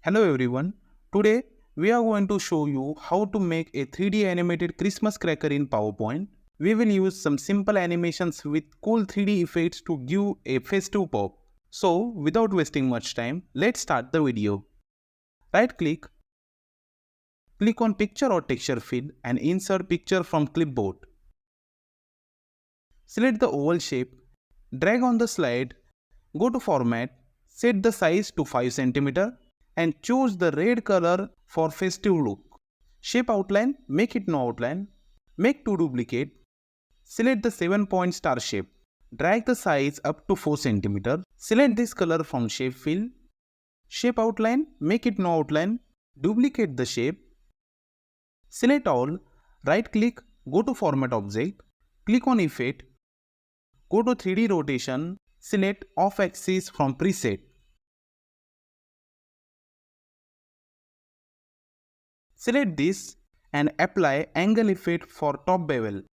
Hello everyone. Today we are going to show you how to make a 3D animated Christmas cracker in PowerPoint. We will use some simple animations with cool 3D effects to give a festive pop. So without wasting much time, let's start the video. Right click on picture or texture field and insert picture from clipboard. Select the oval shape, drag on the slide, go to format, set the size to 5 cm and choose the red color for festive look. Shape outline, make it no outline. Make 2 duplicate. Select the 7-point star shape. Drag the size up to 4 cm. Select this color from shape field. Shape outline, make it no outline. Duplicate the shape. Select all. Right click, go to format object. Click on effect. Go to 3D rotation. Select off axis from preset. Select this and apply angle effect for top bevel.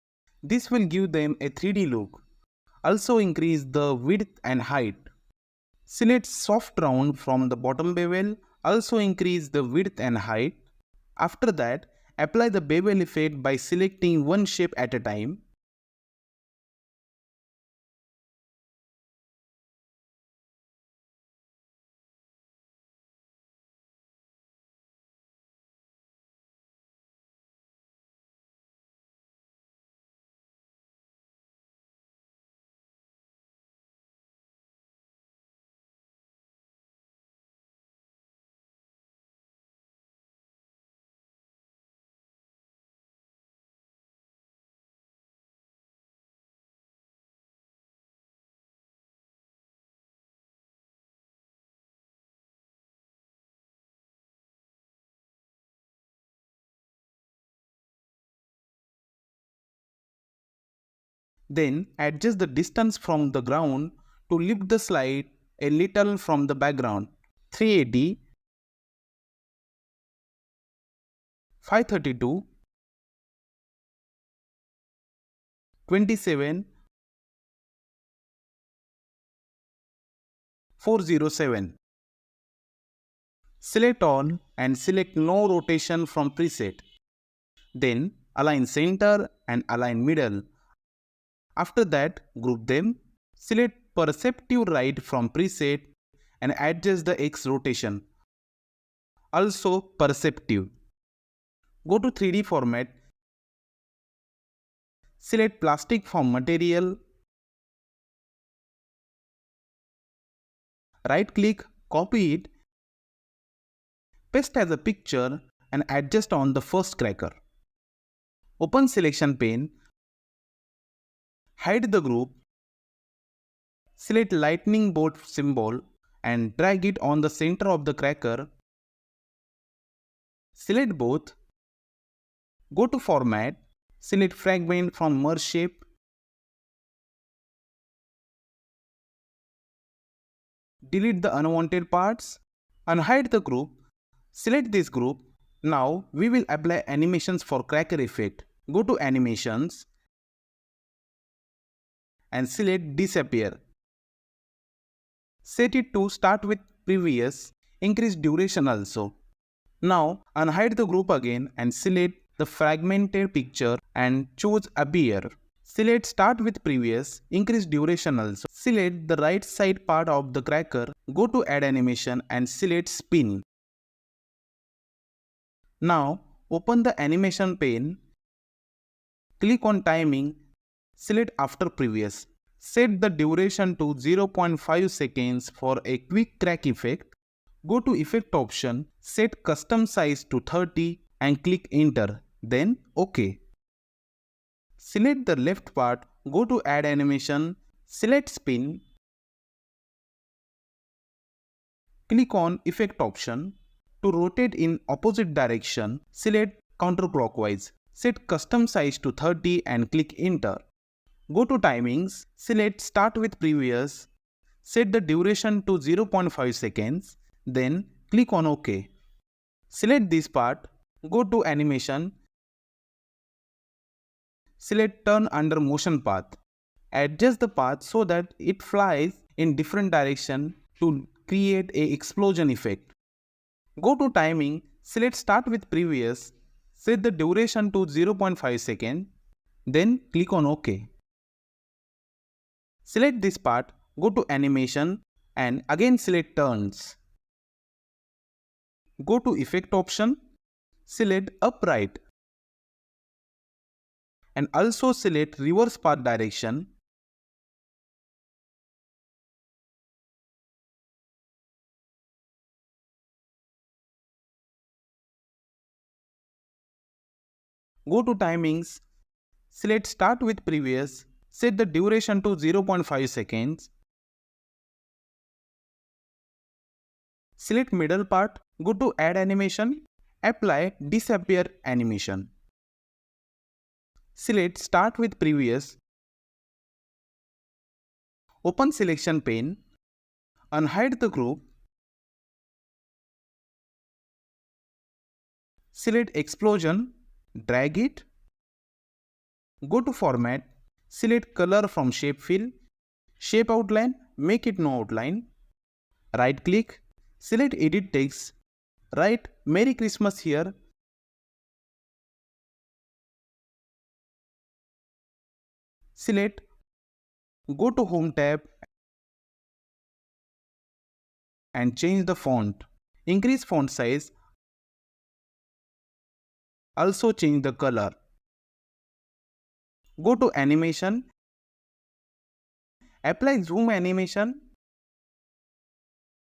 This will give them a 3D look. Also increase the width and height. Select soft round from the bottom bevel. Also increase the width and height. After that, apply the bevel effect by selecting one shape at a time. Then adjust the distance from the ground to lift the slide a little from the background. 380, 532, 27, 407. Select all and select no rotation from preset. Then align center and align middle. After that, group them. Select perceptive right from preset and adjust the X rotation. Also perceptive. Go to 3D format. Select plastic from material. Right click, copy it, paste as a picture and adjust on the first cracker. Open selection pane. Hide the group. Select lightning bolt symbol and drag it on the center of the cracker. Select both. Go to format. Select fragment from merge shape. Delete the unwanted parts. Unhide the group. Select this group. Now we will apply animations for cracker effect. Go to animations and select disappear. Set it to start with previous, increase duration also. Now unhide the group again and select the fragmented picture and choose appear. Select start with previous, increase duration also. Select the right side part of the cracker, go to add animation and select spin. Now open the animation pane, click on timing, select after previous. Set the duration to 0.5 seconds for a quick crack effect. Go to effect option, set custom size to 30 and click enter, then OK. Select the left part, go to add animation, select spin, click on effect option. To rotate in opposite direction, select counterclockwise. Set custom size to 30 and click enter. Go to timings, select start with previous, set the duration to 0.5 seconds, then click on OK. Select this part, go to animation, select turn under motion path. Adjust the path so that it flies in different direction to create a explosion effect. Go to timing, select start with previous, set the duration to 0.5 seconds, then click on OK. Select this part, go to animation and again select turns. Go to effect option, select upright and also select reverse path direction. Go to timings, select start with previous, set the duration to 0.5 seconds. Select middle part, go to add animation, apply disappear animation. Select start with previous, open selection pane, unhide the group, select explosion, drag it, go to format, select color from shape fill, shape outline, make it no outline, right click, select edit text, write Merry Christmas here, select, go to home tab and change the font, increase font size, also change the color. Go to animation, apply zoom animation,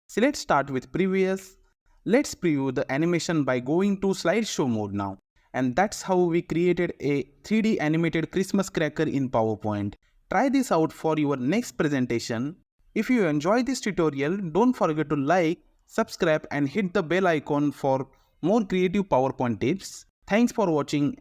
select start with previous. Let's preview the animation by going to slideshow mode now. And that's how we created a 3D animated Christmas cracker in PowerPoint. Try this out for your next presentation. If you enjoy this tutorial, don't forget to like, subscribe and hit the bell icon for more creative PowerPoint tips. Thanks for watching.